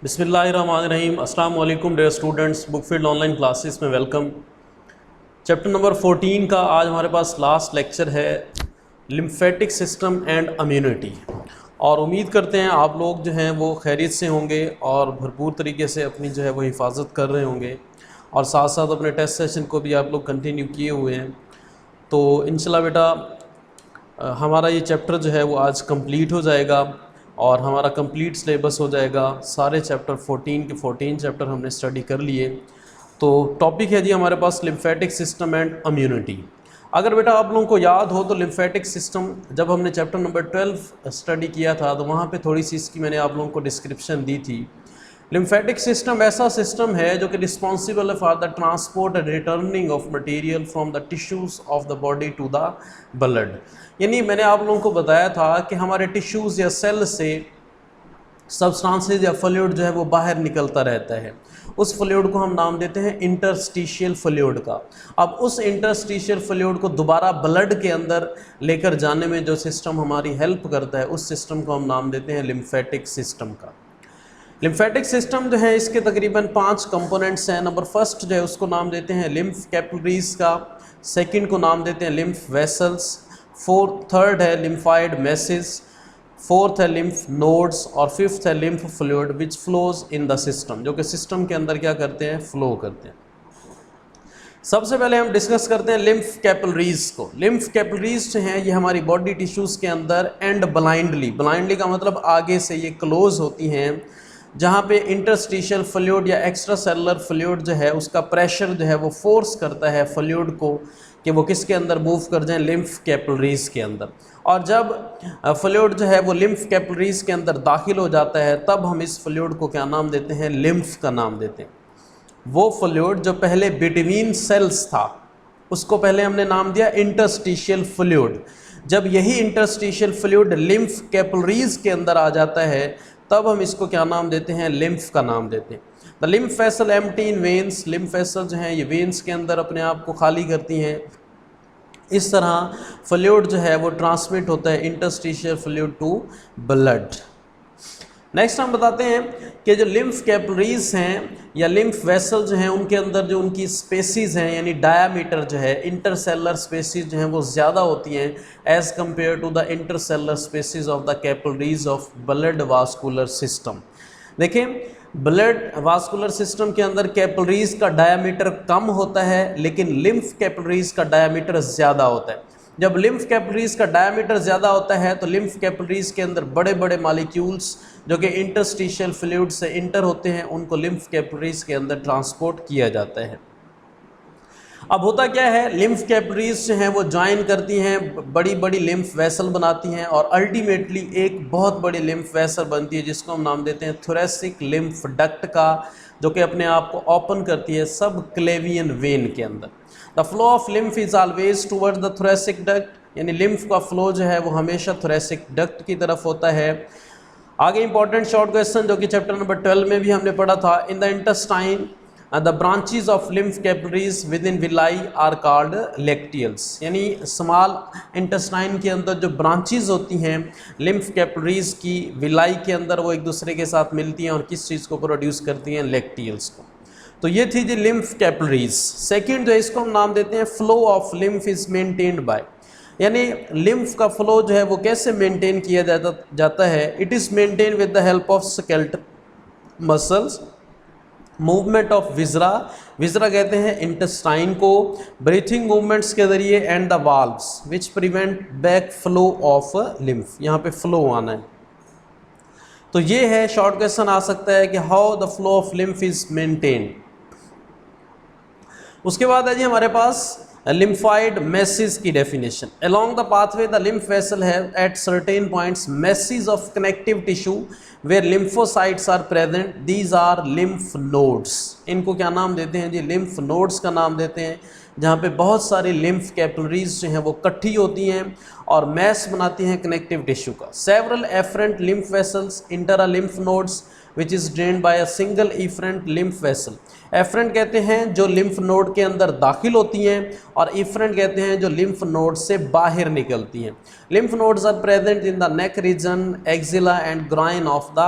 बिस्मिल्लाहिर्रहमानिर्रहीम। अस्सलाम वालेकुम dear students, Bookfield online classes में वेलकम। चैप्टर नंबर 14 का आज हमारे पास लास्ट लेक्चर है, लिम्फेटिक सिस्टम एंड इम्यूनिटी। और उम्मीद करते हैं आप लोग जो हैं वो खैरियत से होंगे और भरपूर तरीके से अपनी जो है वो हिफाजत कर रहे होंगे और साथ साथ अपने टेस्ट सेशन को भी आप लोग कंटिन्यू किए हुए हैं। तो इंशाल्लाह बेटा हमारा ये चैप्टर जो है वो आज कंप्लीट हो जाएगा और हमारा कंप्लीट सिलेबस हो जाएगा। सारे चैप्टर 14 के 14 चैप्टर हमने स्टडी कर लिए। तो टॉपिक है जी हमारे पास लिम्फेटिक सिस्टम एंड इम्यूनिटी। अगर बेटा आप लोगों को याद हो तो लिम्फेटिक सिस्टम जब हमने चैप्टर नंबर 12 स्टडी किया था तो वहाँ पे थोड़ी सी इसकी मैंने आप लोगों को डिस्क्रिप्शन दी थी। लिम्फेटिक सिस्टम ऐसा सिस्टम है जो कि रिस्पॉन्सिबल है for the transport and returning of material from the tissues of the body to the blood. यानी मैंने आप लोगों को बताया था कि हमारे टिश्यूज़ या सेल से सब्सटेंसेस या फ्लूइड जो है वो बाहर निकलता रहता है। उस फ्लूइड को हम नाम देते हैं इंटरस्टिशियल फ्लूइड का। अब उस इंटरस्टिशियल फ्लूइड को दोबारा ब्लड के अंदर लेकर जाने में जो सिस्टम हमारी हेल्प करता है उस सिस्टम को हम नाम देते हैं लिम्फेटिक सिस्टम का। लिम्फेटिक सिस्टम जो है इसके तकरीबन 5 कंपोनेंट्स हैं। नंबर फर्स्ट जो है उसको नाम देते हैं लिम्फ कैपिलरीज का, सेकंड को नाम देते हैं लिम्फ वेसल्स, थर्ड है लिम्फाइड मेसेज, फोर्थ है लिम्फ नोड्स और फिफ्थ है lymph fluid which flows in the system, जो कि सिस्टम के अंदर क्या करते हैं, फ्लो करते हैं। सबसे पहले हम डिस्कस करते हैं लिम्फ कैपिलरीज को। लिम्फ कैपिलरीज जो हैं ये हमारी बॉडी टिश्यूज़ के अंदर एंड ब्लाइंडली का मतलब आगे से ये क्लोज होती हैं, जहाँ पे इंटरस्टिशियल फ्लूइड या एक्स्ट्रा सेलुलर फ्लूइड जो है उसका प्रेशर जो है वो फोर्स करता है फ्लूइड को कि वो किसके अंदर मूव कर जाएं, लिम्फ कैपिलरीज के अंदर। और जब फ्लूइड जो है वो लिम्फ कैपिलरीज के अंदर दाखिल हो जाता है तब हम इस फ्लूइड को क्या नाम देते हैं, लिम्फ का नाम देते हैं। वो फ्लूइड जो पहले बिटवीन सेल्स था उसको पहले हमने नाम दिया इंटरस्टिशियल फ्लूइड। जब यही इंटरस्टिशियल फ्लूइड लिम्फ कैपिलरीज के अंदर आ जाता है तब हम इसको क्या नाम देते हैं, लिम्फ का नाम देते हैं। The lymph vessel empty in veins, lymph vessel जो हैं ये वेन्स के अंदर अपने आप को खाली करती हैं। इस तरह फ्लूइड जो है वो ट्रांसमिट होता है interstitial fluid to blood. Next हम बताते हैं कि जो लिम्फ कैपिलरीज हैं या लिम्फ वेसल जो हैं उनके अंदर जो उनकी स्पेसीज़ हैं यानी डायामीटर जो है, इंटरसेलर स्पेसीज जो हैं वो ज़्यादा होती हैं as compare to the intercellular spaces of the capillaries of blood vascular system. देखें, ब्लड वास्कुलर सिस्टम के अंदर कैपिलरीज का डायामीटर कम होता है लेकिन लिम्फ कैपिलरीज का डायामीटर ज़्यादा होता है। जब लिम्फ कैपिलरीज का डायामीटर ज़्यादा होता है तो लिम्फ कैपिलरीज के अंदर बड़े बड़े मॉलिक्यूल्स जो कि इंटरस्टिशियल फ्लूइड से इंटर होते हैं उनको लिम्फ कैपिलरीज के अंदर ट्रांसपोर्ट किया जाता है। अब होता क्या है, लिम्फ कैपिलरीज जो हैं वो ज्वाइन करती हैं, बड़ी बड़ी लिम्फ वेसल बनाती हैं और अल्टीमेटली एक बहुत बड़ी लिम्फ वेसल बनती है जिसको हम नाम देते हैं थोरेसिक लिम्फ डक्ट का, जो कि अपने आप को ओपन करती है सब क्लेवियन वेन के अंदर। The flow of lymph is always toward the thoracic duct, यानी लिम्फ का फ्लो जो है वो हमेशा थोरेसिक डक्ट की तरफ होता है। आगे इंपॉर्टेंट शॉर्ट क्वेश्चन जो कि चैप्टर नंबर 12 में भी हमने पढ़ा था, in the intestine the branches of lymph capillaries within villi are called lacteals, यानी स्मॉल इंटेस्टाइन के अंदर जो ब्रांचेज होती हैं लिम्फ कैपिलरीज की विलाई के अंदर वो एक दूसरे के साथ मिलती हैं और किस चीज़ को प्रोड्यूस करती हैं, लेक्टियल्स को। तो ये थी जी लिम्फ कैपिलरीज। सेकेंड जो है इसको हम नाम देते हैं flow of lymph is maintained by, यानी लिम्फ का फ्लो जो है वो कैसे मेंटेन किया जाता है। It is maintain with the help of skeletal muscles, movement of viscera, viscera कहते हैं इंटेस्टाइन को, ब्रीथिंग मूवमेंट्स के जरिए and the valves which prevent back flow of lymph, यहाँ पे फ्लो आना है। तो ये है शॉर्ट क्वेश्चन आ सकता है कि how the flow of lymph is maintain. उसके बाद है जी हमारे पास लिम्फाइड मेसेज की definition. Along the pathway the lymph vessel have at certain points masses of connective tissue where lymphocytes are present, these are lymph nodes. इनको क्या नाम देते हैं जी, लिम्फ नोड्स का नाम देते हैं, जहाँ पे बहुत सारी लिम्फ कैपिलरीज जो हैं वो इकट्ठी होती हैं और मैस बनाती हैं कनेक्टिव टिश्यू का। Several afferent lymph vessels enter a lymph nodes which is drained by a single efferent lymph vessel. Afferent कहते हैं जो लिम्फ नोड के अंदर दाखिल होती हैं, और इफरेंट कहते हैं जो लिम्फ नोड से बाहर निकलती हैं। Lymph nodes are present in the neck region, axilla and groin of the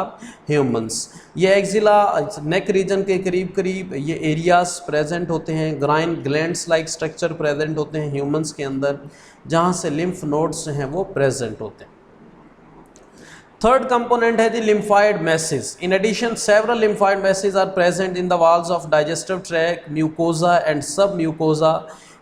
humans. ये एक्जिला नेक रीजन के करीब करीब ये एरियाज प्रेजेंट होते हैं। Groin glands like structure present होते हैं ह्यूमंस के अंदर, जहाँ से लिम्फ नोड्स जो हैं वो प्रेजेंट होते हैं। थर्ड कंपोनेंट है the lymphoid message. In addition several lymphoid message are present in the walls of digestive tract, mucosa and submucosa,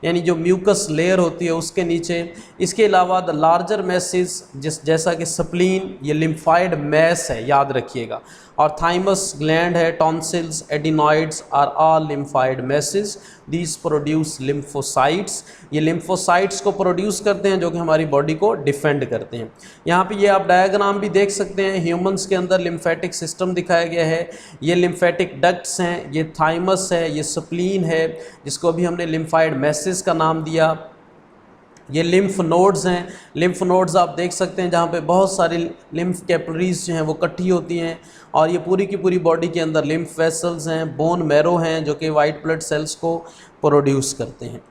यानी जो म्यूकस लेयर होती है उसके नीचे। इसके अलावा द लार्जर मैसेज जैसा कि स्प्लीन, ये लिम्फाइड मैस है, याद रखिएगा। और थाइमस ग्लैंड है, tonsils, adenoids are all lymphoid masses. These produce lymphocytes, ये लिम्फोसाइट्स को प्रोड्यूस करते हैं जो कि हमारी बॉडी को डिफेंड करते हैं। यहाँ पे ये आप डायग्राम भी देख सकते हैं, ह्यूमंस के अंदर लिम्फेटिक सिस्टम दिखाया गया है। ये लिम्फेटिक डक्ट्स हैं, ये थाइमस है, ये स्प्लीन है जिसको अभी हमने लिम्फाइड मैसेज का नाम दिया। ये लिम्फ नोड्स हैं। लिम्फ नोड्स आप देख सकते हैं जहाँ पे बहुत सारी लिम्फ कैपिलरीज जो हैं वो इकट्ठी होती हैं, और ये पूरी की पूरी बॉडी के अंदर लिम्फ वेसल्स हैं, बोन मैरो हैं जो कि वाइट ब्लड सेल्स को प्रोड्यूस करते हैं।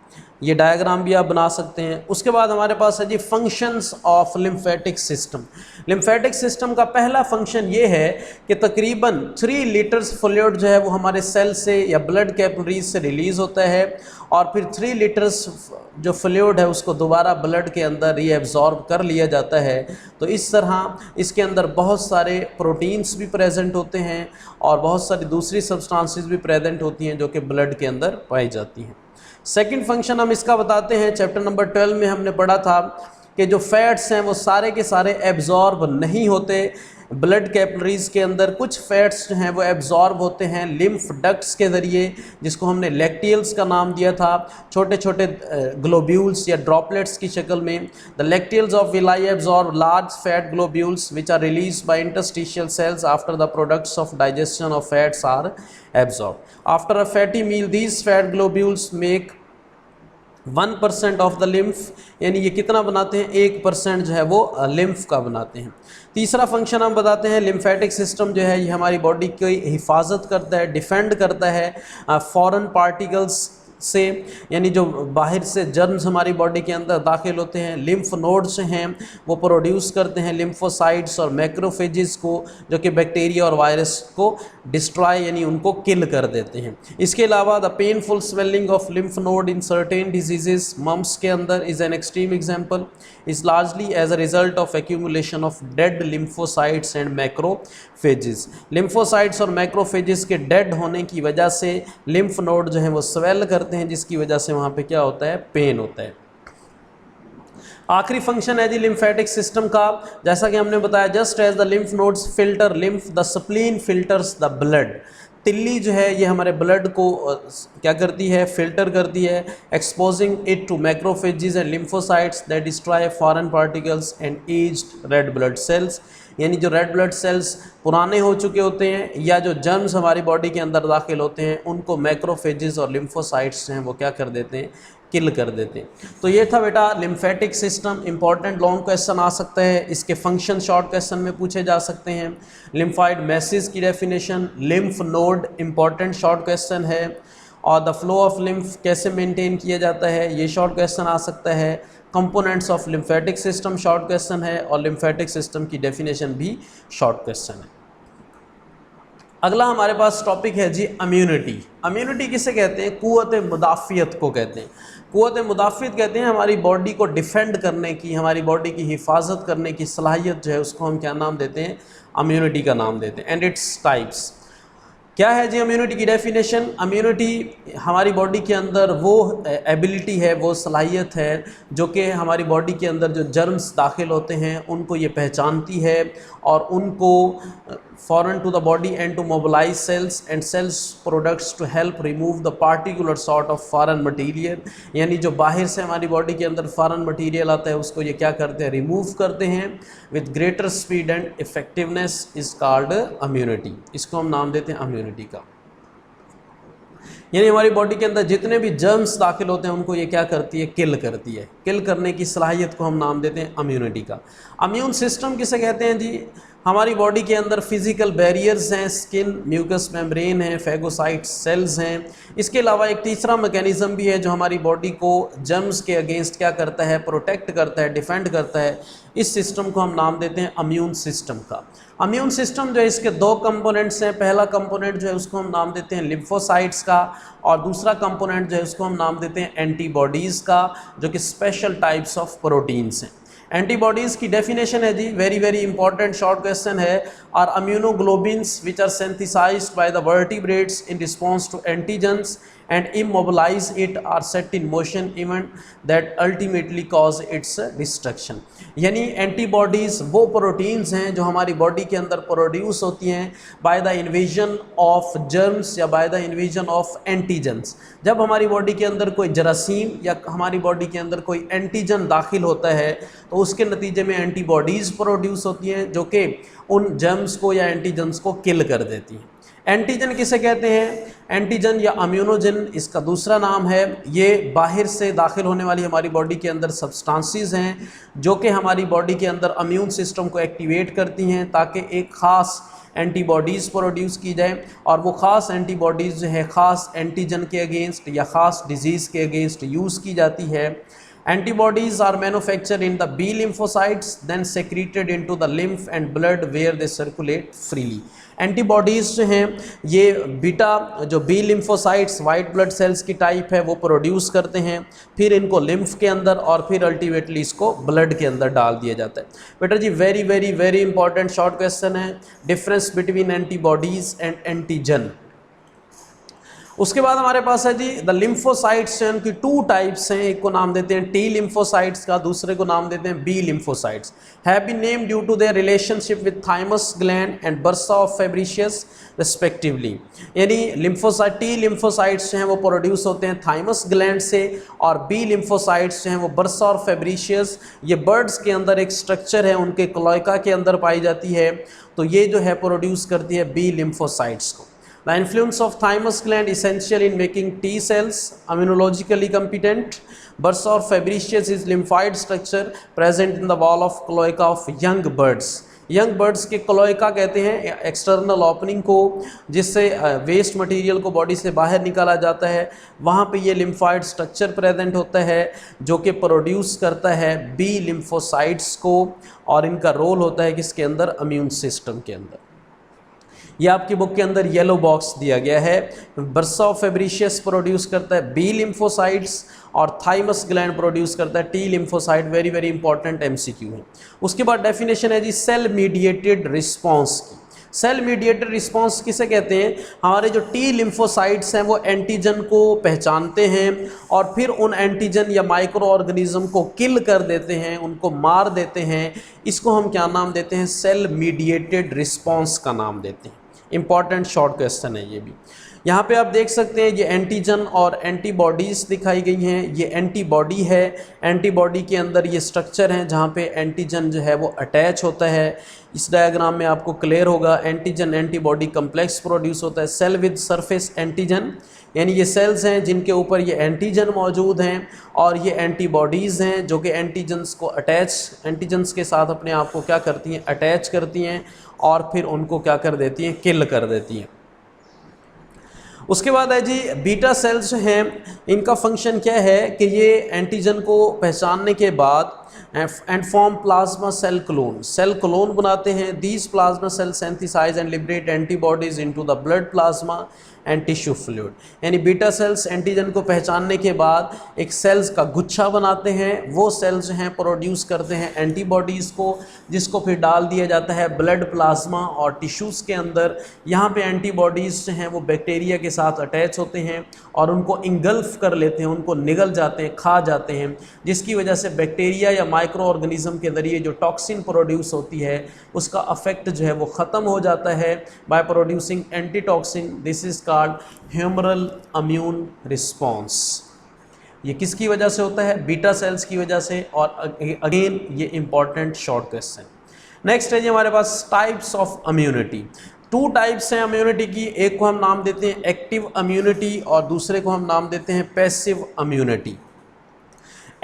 ये डायग्राम भी आप बना सकते हैं। उसके बाद हमारे पास है जी functions of lymphatic system. Lymphatic system का पहला फंक्शन ये है कि तकरीबन 3 लीटर्स फ्लूइड जो है वो हमारे सेल से या ब्लड कैपिलरीज से रिलीज़ होता है, और फिर 3 लीटर्स जो फ्लूइड है उसको दोबारा ब्लड के अंदर रीएब्जॉर्ब कर लिया जाता है। तो इस तरह इसके अंदर बहुत सारे प्रोटीन्स भी प्रेजेंट होते हैं और बहुत सारी दूसरी सब्सटेंसेस भी प्रेजेंट होती हैं जो कि ब्लड के अंदर पाई जाती हैं। सेकंड फंक्शन हम इसका बताते हैं, चैप्टर नंबर 12 में हमने पढ़ा था कि जो फैट्स हैं वो सारे के सारे एब्जॉर्ब नहीं होते ब्लड कैपिलरीज के अंदर। कुछ फैट्स जो हैं वो एब्जॉर्ब होते हैं लिम्फ डक्ट्स के ज़रिए, जिसको हमने लैक्टियल्स का नाम दिया था, छोटे छोटे ग्लोब्यूल्स या ड्रॉपलेट्स की शक्ल में। The lacteals of villi absorb large fat globules which are release by interstitial cells after the products of digestion of fats are absorb. After a fatty meal these fat globules make 1% of the lymph, यानी ये कितना बनाते हैं, 1% जो है वो lymph का बनाते हैं। तीसरा फंक्शन हम बताते हैं, लिम्फेटिक सिस्टम जो है ये हमारी बॉडी की हिफाजत करता है, डिफेंड करता है फॉरेन पार्टिकल्स से, यानी जो बाहर से जर्म्स हमारी बॉडी के अंदर दाखिल होते हैं। लिम्फ नोड्स हैं वो प्रोड्यूस करते हैं लिम्फोसाइट्स और मैक्रोफेजेस को, जो कि बैक्टीरिया और वायरस को डिस्ट्रॉय यानी उनको किल कर देते हैं। इसके अलावा the painful swelling of lymph node in certain diseases, mumps के अंदर is an extreme example, is largely as a result of accumulation of dead lymphocytes and macrophages. Lymphocytes और मैक्रोफेजेस के डेड होने की वजह से लिम्फ नोड जो है वो स्वेल करते हैं, जिसकी वजह से वहाँ पे क्या होता है, पेन होता है। आखिरी फंक्शन है जी लिम्फेटिक सिस्टम का, जैसा कि हमने बताया, just as the lymph nodes filter lymph the spleen filters the blood. तिल्ली जो है ये हमारे ब्लड को क्या करती है, फिल्टर करती है, exposing it to macrophages and lymphocytes that destroy foreign particles and aged red blood cells. यानी जो रेड ब्लड सेल्स पुराने हो चुके होते हैं या जो जर्म्स हमारी बॉडी के अंदर दाखिल होते हैं, उनको मैक्रोफेजेस और लिम्फोसाइट्स हैं वो क्या कर देते हैं, किल कर देते हैं। तो ये था बेटा lymphatic system. Important long question आ सकता है, इसके फंक्शन शॉर्ट क्वेश्चन में पूछे जा सकते हैं। लिम्फाइड मैसेज की definition, lymph node important short question है, और द फ्लो ऑफ लिम्फ कैसे मेंटेन किया जाता है ये शॉर्ट क्वेश्चन आ सकता है। Components of lymphatic system short question है, और लिम्फेटिक सिस्टम की डेफिनेशन भी शॉर्ट क्वेश्चन है। अगला हमारे पास टॉपिक है जी इम्यूनिटी। इम्यूनिटी किसे कहते हैं, कुव्वत मुदाफ़ियत को कहते हैं। कुव्वत मुदाफ़ियत कहते हैं हमारी बॉडी को डिफेंड करने की, हमारी बॉडी की हिफाजत करने की सलाहियत जो है उसको हम क्या नाम देते हैं, इम्यूनिटी का नाम देते हैं। एंड इट्स टाइप्स क्या है जी इम्यूनिटी की डेफिनेशन। इम्यूनिटी हमारी बॉडी के अंदर वो एबिलिटी है, वो सलाहियत है जो कि हमारी बॉडी के अंदर जो जर्म्स दाखिल होते हैं उनको ये पहचानती है और उनको foreign to the body and to mobilize cells and cells products to help remove the particular sort of foreign material. यानी जो बाहर से हमारी बॉडी के अंदर फॉरेन मटीरियल आता है उसको ये क्या करते हैं, रिमूव करते हैं with greater speed and effectiveness is called immunity. इसको हम नाम देते हैं इम्यूनिटी का। यानी हमारी बॉडी के अंदर जितने भी जर्म्स दाखिल होते हैं उनको ये क्या करती है, किल करती है। किल करने की सलाहियत को हम नाम देते हैं इम्यूनिटी का। इम्यून सिस्टम किसे कहते हैं जी? हमारी बॉडी के अंदर फिजिकल बैरियर्स हैं, स्किन, म्यूकस मेम्ब्रेन है, फैगोसाइट सेल्स हैं। इसके अलावा एक तीसरा मैकेनिज्म भी है जो हमारी बॉडी को जर्म्स के अगेंस्ट क्या करता है, प्रोटेक्ट करता है, डिफेंड करता है। इस सिस्टम को हम नाम देते हैं इम्यून सिस्टम का। इम्यून सिस्टम जो है इसके दो कंपोनेंट्स हैं। पहला कंपोनेंट जो है उसको हम नाम देते हैं लिम्फोसाइट्स का, और दूसरा कंपोनेंट जो है उसको हम नाम देते हैं एंटीबॉडीज़ का, जो कि स्पेशल टाइप्स ऑफ प्रोटीन्स हैं। एंटीबॉडीज़ की डेफिनेशन है जी, very very important short question है। Are immunoglobulins which are synthesised by the vertebrates in response to antigens and immobilize it or set in motion event that ultimately cause its destruction। यानी antibodies वो proteins हैं जो हमारी body के अंदर produce होती हैं by the invasion of germs या by the invasion of antigens. जब हमारी बॉडी के अंदर कोई जरासीम या हमारी बॉडी के अंदर कोई एंटीजन दाखिल होता है तो उसके नतीजे में एंटीबॉडीज़ प्रोड्यूस होती हैं जो कि उन जर्म्स को या एंटीजन्स को किल कर देती हैं। एंटीजन किसे कहते हैं? एंटीजन या इम्यूनोजन इसका दूसरा नाम है। ये बाहर से दाखिल होने वाली हमारी बॉडी के अंदर सब्सटेंसेस हैं जो कि हमारी बॉडी के अंदर इम्यून सिस्टम को एक्टिवेट करती हैं ताकि एक ख़ास एंटीबॉडीज़ प्रोड्यूस की जाए, और वो ख़ास एंटीबॉडीज़ जो है ख़ास एंटीजन के अगेंस्ट या ख़ास डिजीज़ के अगेंस्ट यूज़ की जाती है। Antibodies are manufactured in the B lymphocytes, then secreted into the lymph and blood where they circulate freely। Antibodies जो हैं ये बीटा जो B lymphocytes white blood cells की टाइप है वो प्रोड्यूस करते हैं, फिर इनको लिम्फ के अंदर और फिर अल्टीमेटली इसको ब्लड के अंदर डाल दिया जाता है। बेटा जी very very very important short question है, difference between antibodies and antigen. उसके बाद हमारे पास है जी द लिम्फोसाइट्स हैं, उनकी टू टाइप्स हैं। एक को नाम देते हैं टी लिम्फोसाइट्स का, दूसरे को नाम देते हैं B lymphocytes. Have been named due to their relationship with thymus gland and bursa of Fabricius respectively. यानी लिम्फोसाइट टी लिम्फोसाइट्स जो हैं वो प्रोड्यूस होते हैं थाइमस ग्लैंड से, और बी लिम्फोसाइट्स जो हैं वो बर्सा और फेब्रिशियस, ये बर्ड्स के अंदर एक स्ट्रक्चर है उनके क्लोएका के अंदर पाई जाती है, तो ये जो है प्रोड्यूस करती है बी लिम्फोसाइट्स को। The influence of thymus gland essential in making T cells immunologically competent। Bursa or Fabricius is lymphoid structure present in the wall of cloaca of young birds। Young birds के cloaca कहते हैं external opening को, जिससे waste material को body से बाहर निकाला जाता है। वहाँ पे ये लिम्फॉइड स्ट्रक्चर प्रेजेंट होता है जो कि प्रोड्यूस करता है बी लिम्फोसाइट्स को, और इनका रोल होता है किसके अंदर, इम्यून सिस्टम के अंदर। ये आपकी बुक के अंदर येलो बॉक्स दिया गया है। बर्सा ऑफ फेब्रिशियस प्रोड्यूस करता है बी लिम्फोसाइट्स और थाइमस ग्लैंड प्रोड्यूस करता है T lymphocyte. Very very important MCQ है। उसके बाद डेफिनेशन है जी सेल मीडिएटेड रिस्पॉन्स की। सेल मीडिएटेड रिस्पॉन्स किसे कहते हैं? हमारे जो टी लिम्फोसाइट्स हैं वो एंटीजन को पहचानते हैं और फिर उन एंटीजन या माइक्रो ऑर्गेनिज्म को किल कर देते हैं, उनको मार देते हैं। इसको हम क्या नाम देते हैं? सेल मीडिएटेड रिस्पॉन्स का नाम देते हैं। इंपॉर्टेंट शॉर्ट क्वेश्चन है ये भी। यहाँ पे आप देख सकते हैं ये एंटीजन और एंटीबॉडीज़ दिखाई गई हैं। ये एंटीबॉडी है, एंटीबॉडी के अंदर ये स्ट्रक्चर है जहाँ पे एंटीजन जो है वो अटैच होता है। इस डायग्राम में आपको क्लियर होगा एंटीजन एंटीबॉडी कम्प्लेक्स प्रोड्यूस होता है। सेल विद सरफेस एंटीजन, यानी ये सेल्स हैं जिनके ऊपर ये एंटीजन मौजूद हैं, और ये एंटीबॉडीज़ हैं जो कि एंटीजन्स को एंटीजन्स के साथ अपने आप को क्या करती हैं, अटैच करती हैं और फिर उनको क्या कर देती हैं, किल कर देती हैं। उसके बाद है जी बीटा सेल्स हैं, इनका फंक्शन क्या है कि ये एंटीजन को पहचानने के बाद and form plasma cell clone बनाते हैं। These plasma cell synthesize and liberate antibodies into the blood plasma and tissue fluid. यानी बीटा सेल्स एंटीजन को पहचानने के बाद एक सेल्स का गुच्छा बनाते हैं। वो सेल्स जो हैं प्रोड्यूस करते हैं एंटीबॉडीज़ को, जिसको फिर डाल दिया जाता है ब्लड प्लाज्मा और टिश्यूज़ के अंदर। यहाँ पे एंटीबॉडीज़ जो हैं वो बैक्टीरिया के साथ अटैच होते हैं और उनको इंगल्फ कर लेते हैं, उनको निगल जाते हैं, खा जाते हैं, जिसकी वजह से बैक्टीरिया या माइक्रो ऑर्गेनिज्म के ज़रिए जो टॉक्सिन प्रोड्यूस होती है उसका अफेक्ट जो है वो ख़त्म हो जाता है by producing antitoxin. This is humoral immune response. ये किसकी वजह से होता है? बीटा सेल्स की वजह से। और अगेन ये इंपॉर्टेंट शॉर्ट क्वेश्चन। नेक्स्ट है जी हमारे पास types of immunity. Two types हैं इम्यूनिटी की, एक को हम नाम देते हैं एक्टिव इम्यूनिटी और दूसरे को हम नाम देते हैं पैसिव इम्यूनिटी।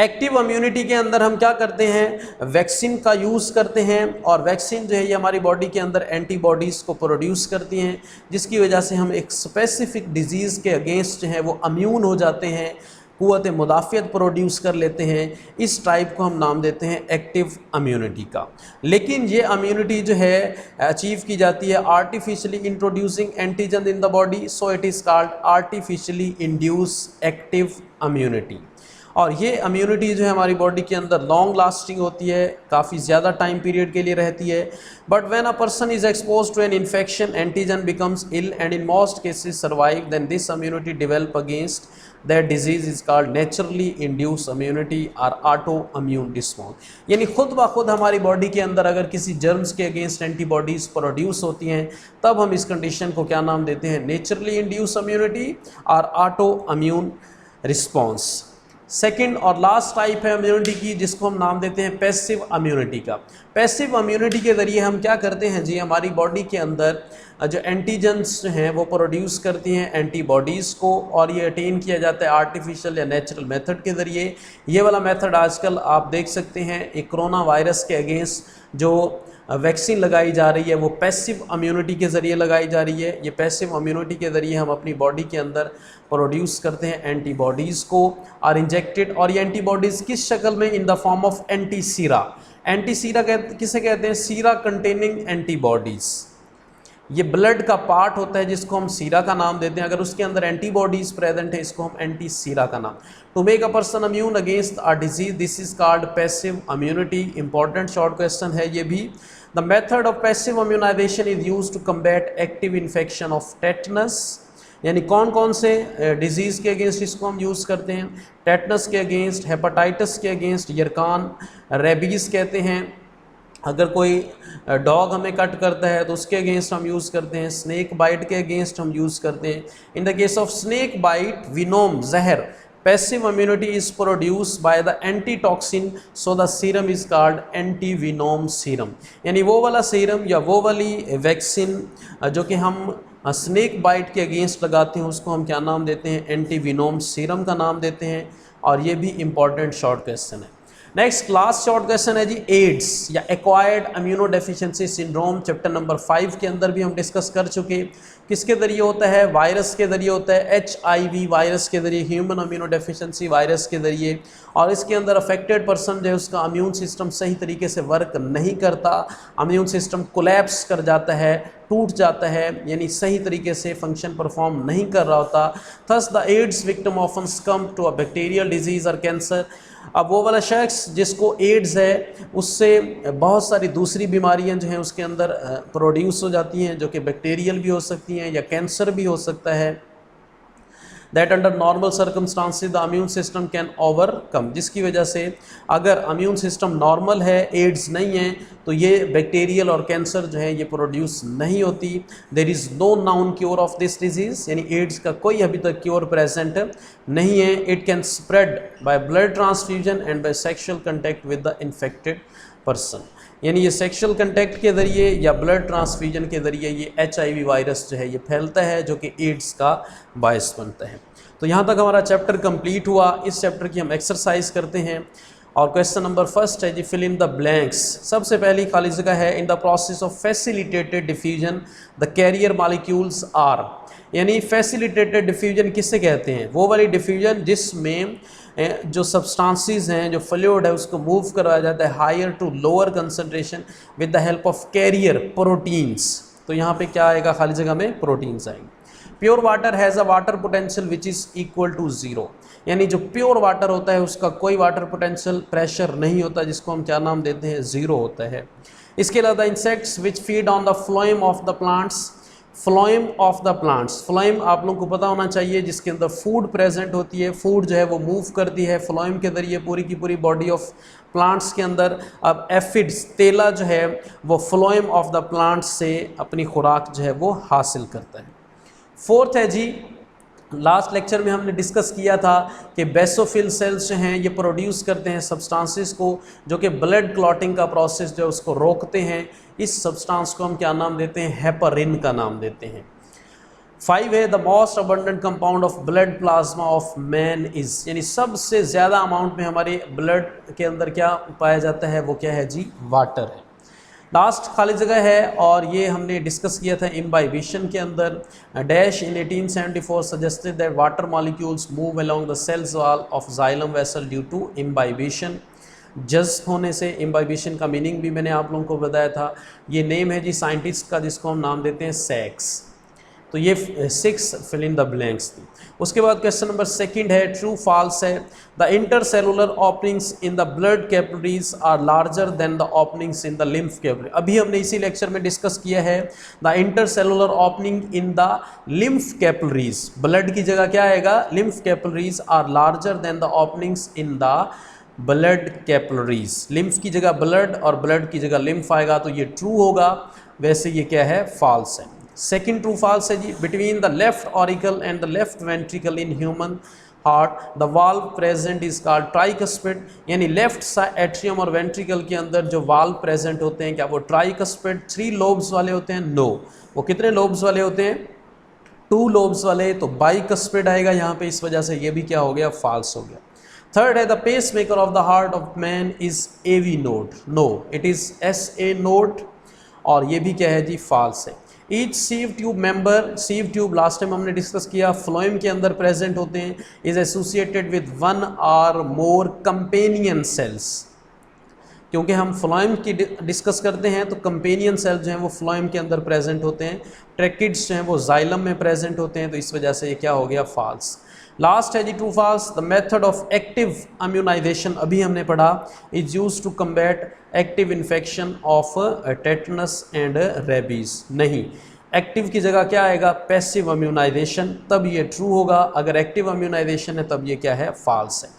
एक्टिव इम्यूनिटी के अंदर हम क्या करते हैं, वैक्सीन का यूज़ करते हैं और वैक्सीन जो है ये हमारी बॉडी के अंदर एंटीबॉडीज़ को प्रोड्यूस करती हैं, जिसकी वजह से हम एक स्पेसिफिक डिजीज़ के अगेंस्ट जो है वो इम्यून हो जाते हैं, क़ुव्वत मुदाफ़ियत प्रोड्यूस कर लेते हैं। इस टाइप को हम नाम देते हैं एक्टिव इम्यूनिटी का। लेकिन ये इम्यूनिटी जो है अचीव की जाती है artificially introducing antigen in the body, so it is called artificially induce active immunity. और ये इम्यूनिटी जो है हमारी बॉडी के अंदर लॉन्ग लास्टिंग होती है, काफ़ी ज़्यादा टाइम पीरियड के लिए रहती है। But when a person is expose to an infection, antigen becomes ill and in most cases survive, then this immunity develop against that disease is called naturally induce immunity और auto immune response. यानी खुद ब खुद हमारी body के अंदर अगर किसी जर्म्स के अगेंस्ट एंटीबॉडीज़ प्रोड्यूस होती हैं, तब हम इस कंडीशन को क्या नाम देते हैं, नेचुरली इंड्यूस इम्यूनिटी और ऑटो इम्यून रिस्पॉन्स। सेकेंड और लास्ट टाइप है इम्यूनिटी की, जिसको हम नाम देते हैं पैसिव इम्यूनिटी का। पैसिव इम्यूनिटी के ज़रिए हम क्या करते हैं जी, हमारी बॉडी के अंदर जो एंटीजन्स हैं वो प्रोड्यूस करती हैं एंटीबॉडीज़ को, और ये अटेन किया जाता है आर्टिफिशियल या नेचुरल मेथड के ज़रिए। ये वाला मेथड आजकल आप देख सकते हैं, एक कोरोना वायरस के अगेंस्ट जो वैक्सीन लगाई जा रही है वो पैसिव इम्यूनिटी के ज़रिए लगाई जा रही है। ये पैसिव इम्यूनिटी के ज़रिए हम अपनी बॉडी के अंदर प्रोड्यूस करते हैं एंटीबॉडीज़ को और इंजेक्टेड, और ये एंटीबॉडीज़ किस शक्ल में, in the form of anti Sira. Anti सीरा किसे कहते हैं, सीरा कंटेनिंग एंटीबॉडीज़। ये ब्लड का पार्ट होता है जिसको हम सीरा का नाम देते हैं, अगर उसके अंदर एंटीबॉडीज़ प्रेजेंट है इसको हम एंटी सीरा का नाम। To make a person immune against a disease, this is called passive immunity. Important short question है ये भी। The method of passive immunization is use to combat active infection of tetanus. यानी कौन कौन से disease के अगेंस्ट इसको हम यूज़ करते हैं, टेटनस के अगेंस्ट, हेपेटाइटिस के अगेंस्ट, यरकान, रेबीज़ कहते हैं। अगर कोई डॉग हमें कट करता है तो उसके अगेंस्ट हम यूज़ करते हैं, स्नैक बाइट के अगेंस्ट हम यूज़ करते हैं। In the case of snake bite, venom, जहर, passive immunity is produced by the antitoxin, so the serum is called anti venom serum. यानी वो वाला सीरम या वो वाली वैक्सीन जो कि हम स्नैक बाइट के अगेंस्ट लगाते हैं उसको हम क्या नाम देते हैं, एंटी विनोम सीरम का नाम देते हैं। और ये भी इंपॉर्टेंट शॉर्ट क्वेश्चन है। नेक्स्ट लास्ट शॉर्ट क्वेश्चन है जी, एड्स या acquired immunodeficiency syndrome. Chapter number 5 के अंदर भी हम डिस्कस कर चुके। किसके ज़रिए होता है, वायरस के ज़रिए होता है, HIV वायरस के ज़रिए, ह्यूमन इम्यूनोडेफिशिएंसी वायरस के ज़रिए। और इसके अंदर अफेक्टेड पर्सन जो है उसका इम्यून सिस्टम सही तरीके से वर्क नहीं करता, इम्यून सिस्टम कोलैप्स कर जाता है, टूट जाता है, यानी सही तरीके से फंक्शन परफॉर्म नहीं कर रहा होता। Thus the AIDS victim often succumb to a bacterial disease और कैंसर। अब वो वाला शख्स जिसको एड्स है उससे बहुत सारी दूसरी बीमारियां जो हैं उसके अंदर प्रोड्यूस हो जाती हैं, जो कि बैक्टीरियल भी हो सकती हैं या कैंसर भी हो सकता है। That under normal circumstances the immune system can overcome, जिसकी वजह से अगर इम्यून सिस्टम नॉर्मल है, एड्स नहीं है, तो ये बैक्टीरियल और कैंसर जो है ये प्रोड्यूस नहीं होती। There is no known cure of this disease, यानी एड्स का कोई अभी तक क्योर प्रेजेंट नहीं है। It can spread by blood transfusion and by sexual contact with the infected person. यानी ये सेक्शुअल कंटैक्ट के ज़रिए या ब्लड ट्रांसफ्यूजन के ज़रिए ये HIV वायरस जो है ये फैलता है, जो कि एड्स का बायस बनता है। तो यहाँ तक हमारा चैप्टर कंप्लीट हुआ। इस चैप्टर की हम एक्सरसाइज करते हैं और क्वेश्चन नंबर फर्स्ट है जी, फिल इन द ब्लैंक्स। सबसे पहली खाली जगह है, in the process of facilitated diffusion the carrier molecules are. यानी फैसिलिटेटेड डिफ्यूजन किससे कहते हैं, वो वाली डिफ्यूजन जिसमें जो सब्सटेंसेस हैं, जो फ्लूइड है, उसको मूव करवाया जाता है higher to lower concentration with the help of carrier proteins. तो यहाँ पे क्या आएगा, खाली जगह में प्रोटीन्स आएंगे। Pure water has a water potential which is equal to zero. यानी जो प्योर वाटर होता है उसका कोई वाटर पोटेंशियल प्रेशर नहीं होता, जिसको हम क्या नाम देते हैं, ज़ीरो होता है। इसके अलावा insects which feed on the phloem of the plants. Phloem of the plants, phloem आप लोगों को पता होना चाहिए, जिसके अंदर फूड प्रेजेंट होती है, फूड जो है वो मूव करती है फ्लोएम के ज़रिए पूरी की पूरी बॉडी ऑफ प्लांट्स के अंदर। अब एफिड्स, तेला जो है वो फ्लोएम ऑफ द प्लांट्स से अपनी खुराक जो है वो हासिल करता है। फोर्थ है जी, लास्ट लेक्चर में हमने डिस्कस किया था कि बेसोफिल सेल्स जो हैं ये प्रोड्यूस करते हैं सब्सटेंसेस को, जो कि ब्लड क्लॉटिंग का प्रोसेस जो है उसको रोकते हैं। इस सब्सटेंस को हम क्या नाम देते हैं? हेपरिन का नाम देते हैं। 5 है the most abundant compound of blood plasma of man is, यानी सबसे ज़्यादा अमाउंट में हमारे ब्लड के अंदर क्या पाया जाता है? वो क्या है जी? वाटर है। लास्ट खाली जगह है और ये हमने डिस्कस किया था इम्बाइबिशन के अंदर। Dash in 1874 suggested that water molecules move along the cells wall of xylem vessel due to imbibition. जज्ब होने से, इम्बाइबिशन का मीनिंग भी मैंने आप लोगों को बताया था। ये नेम है जी साइंटिस्ट का जिसको हम नाम देते हैं सैक्स। तो ये 6 फिल इन द ब्लैंक्स थी। उसके बाद क्वेश्चन नंबर 2 है ट्रू फॉल्स है the intercellular openings in the blood capillaries are larger than the openings in the lymph capillary. अभी हमने इसी लेक्चर में डिस्कस किया है the intercellular opening in the lymph capillaries, blood की जगह क्या आएगा? Lymph capillaries are larger than the openings in the blood capillaries. Lymph की जगह ब्लड और ब्लड की जगह लिम्फ आएगा, तो ये ट्रू होगा। वैसे ये क्या है? फॉल्स है। सेकेंड ट्रू फॉल्स है जी between the left auricle and the left ventricle in human heart the valve present is called tricuspid, यानी लेफ्ट एट्रियम और वेंट्रिकल के अंदर जो वाल्व प्रेजेंट होते हैं क्या वो ट्राइकस्पिड 3 लोब्स वाले होते हैं? नो। वो कितने लोब्स वाले होते हैं? 2 लोब्स वाले। तो बाइकस्पिड आएगा यहाँ पे, इस वजह से ये भी क्या हो गया? फॉल्स हो गया। थर्ड है the pacemaker of the heart of man is AV node, no it is SA node, और ये भी क्या है जी? फॉल्स है। Each sieve tube member, sieve tube last time हमने डिस्कस किया फ्लोएम के अंदर प्रेजेंट होते हैं, इज एसोसिएटेड विद 1 और मोर कंपेनियन सेल्स। क्योंकि हम फ्लोएम की डिस्कस करते हैं तो कंपेनियन सेल जो हैं वो फ्लोएम के अंदर प्रेजेंट होते हैं। ट्रैकिड्स जो हैं वो जाइलम में प्रेजेंट होते हैं, तो इस वजह से ये क्या हो गया? फॉल्स। लास्ट है जी true false the method of active immunisation, अभी हमने पढ़ा, is use to combat active infection of tetanus and rabies. नहीं, एक्टिव की जगह क्या आएगा? पैसिव इम्यूनाइजेशन, तब ये ट्रू होगा। अगर एक्टिव इम्यूनाइजेशन है तब ये क्या है? फॉल्स है।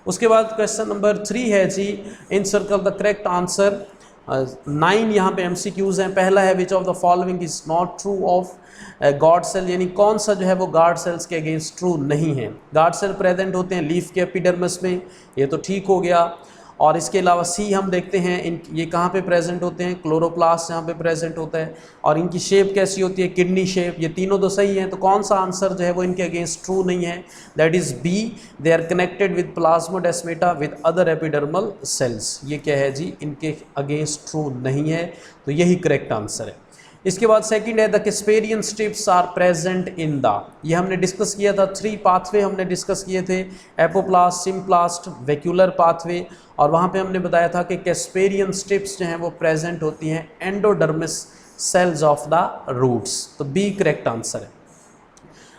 उसके बाद क्वेश्चन नंबर 3 है जी encircle the correct answer. 9 यहाँ पे MCQs हैं। पहला है which of the following is not true of guard cell, यानी कौन सा जो है वो गार्ड सेल्स के अगेंस्ट ट्रू नहीं है। गार्ड सेल प्रेजेंट होते हैं लीफ के एपिडर्मिस में, ये तो ठीक हो गया। और इसके अलावा सी हम देखते हैं ये कहाँ पे प्रेजेंट होते हैं? क्लोरोप्लास्ट यहाँ पे प्रेजेंट होता है, और इनकी शेप कैसी होती है? Kidney shape. ये तीनों तो सही हैं, तो कौन सा आंसर जो है वो इनके अगेंस्ट ट्रू नहीं है? That is B, they are connected with plasmodesmata with other epidermal cells. ये क्या है जी? इनके अगेंस्ट ट्रू नहीं है, तो यही करेक्ट आंसर है। इसके बाद सेकंड है the casparian strips are present in the, ये हमने डिस्कस किया था। 3 पाथवे हमने डिस्कस किए थे, एपोप्लास्ट, सिम्प्लास्ट, वैक्यूलर पाथवे, और वहाँ पे हमने बताया था कि कैस्पेरियन स्ट्रिप्स जो हैं वो प्रेजेंट होती हैं endodermis cells of the roots, तो B करेक्ट आंसर है।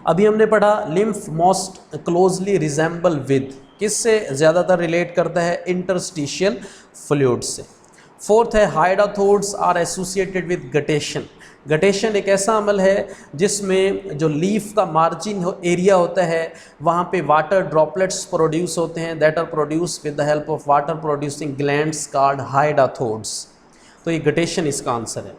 अभी हमने पढ़ा lymph most closely resemble with, किससे ज़्यादातर रिलेट करता है? इंटरस्टिशियल फ्लूइड से। फोर्थ है hydathodes are associated with guttation. Guttation एक ऐसा अमल है जिसमें जो लीफ का मार्जिन एरिया होता है वहाँ पे वाटर ड्रॉपलेट्स प्रोड्यूस होते हैं, that are produce with the help of water producing glands called hydathodes, तो ये गटेशन इसका आंसर है।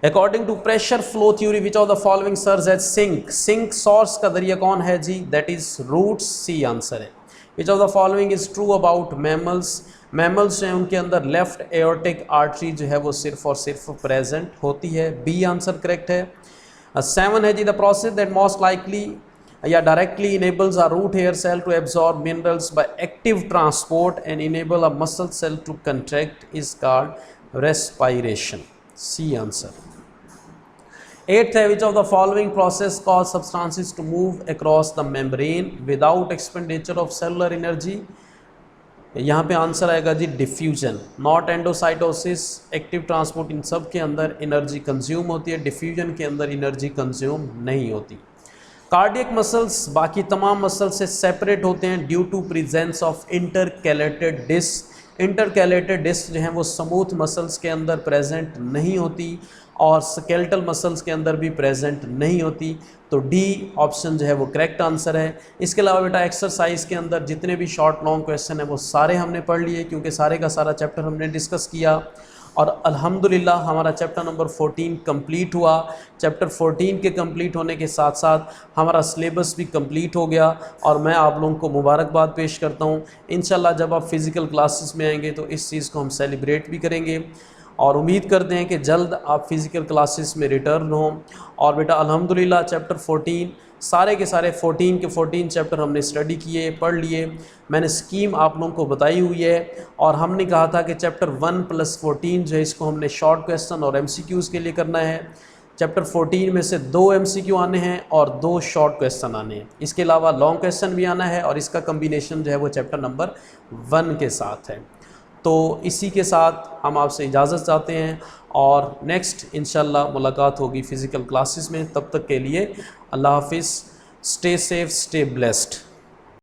According to pressure flow theory which of the following serves as sink, sink source का दरिया कौन है जी? That is roots, C answer है। Which of the following is true about mammals, mammals जो हैं उनके अंदर लेफ्ट एओर्टिक आर्टरी जो है वो सिर्फ और सिर्फ प्रेजेंट होती है, B आंसर करेक्ट है। 7 है जी the process that most likely या directly enables a root hair cell to absorb minerals by active transport and enable a muscle cell to contract is called respiration, C answer. 8th है which of the following process cause substances to move across the membrane without expenditure of cellular energy, यहाँ पे answer आएगा जी diffusion, not endocytosis, active transport, इन सब के अंदर energy consume होती है, डिफ्यूजन के अंदर एनर्जी कंज्यूम नहीं होती। कार्डियक मसल्स बाकी तमाम मसल से सेपरेट होते हैं due to presence of intercalated disc. Intercalated disc जो हैं वो स्मूथ मसल्स के अंदर प्रेजेंट नहीं होती और स्केलेटल मसल्स के अंदर भी प्रेजेंट नहीं होती, तो D ऑप्शन जो है वो करेक्ट आंसर है। इसके अलावा बेटा एक्सरसाइज के अंदर जितने भी शॉर्ट लॉन्ग क्वेश्चन है वो सारे हमने पढ़ लिए, क्योंकि सारे का सारा चैप्टर हमने डिस्कस किया, और अल्हम्दुलिल्लाह हमारा चैप्टर नंबर 14 कंप्लीट हुआ। चैप्टर 14 के कंप्लीट होने के साथ साथ हमारा सिलेबस भी कंप्लीट हो गया, और मैं आप लोगों को मुबारकबाद पेश करता हूँ। इंशाल्लाह जब आप फिज़िकल क्लासेस में आएंगे तो इस चीज़ को हम सेलिब्रेट भी करेंगे। और उम्मीद करते हैं कि जल्द आप फिज़िकल क्लासेस में रिटर्न हों। और बेटा अल्हम्दुलिल्लाह चैप्टर 14 सारे के सारे 14 के 14 चैप्टर हमने स्टडी किए, पढ़ लिए। मैंने स्कीम आप लोगों को बताई हुई है और हमने कहा था कि चैप्टर 1 + 14 जो है इसको हमने शॉर्ट क्वेश्चन और MCQs के लिए करना है। चैप्टर 14 में से 2 MCQ आने हैं और 2 शॉर्ट क्वेश्चन आने हैं। इसके अलावा लॉन्ग क्वेश्चन भी आना है और इसका कम्बिनेशन जो है वो चैप्टर नंबर 1 के साथ है। तो इसी के साथ हम आपसे इजाज़त चाहते हैं और नेक्स्ट इंशाल्लाह मुलाकात होगी फ़िज़िकल क्लासेस में। तब तक के लिए अल्लाह हाफ़िज़, स्टे सेफ, स्टे ब्लेस्ड।